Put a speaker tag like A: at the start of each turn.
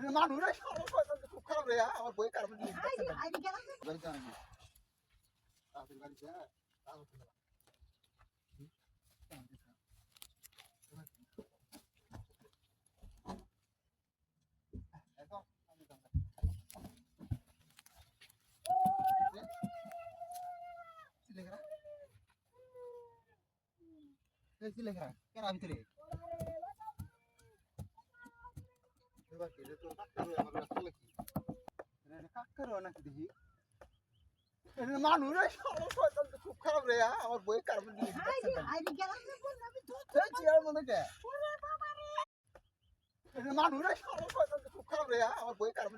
A: মানুষ খুব খারাপ রে আমার বই কারণ কেন ভিতরে নাকি দেখি মানুষ খুব খারাপ রে আমার বই কারণ মনে কে মানুষ খুব খারাপ রে আমার বই কারণ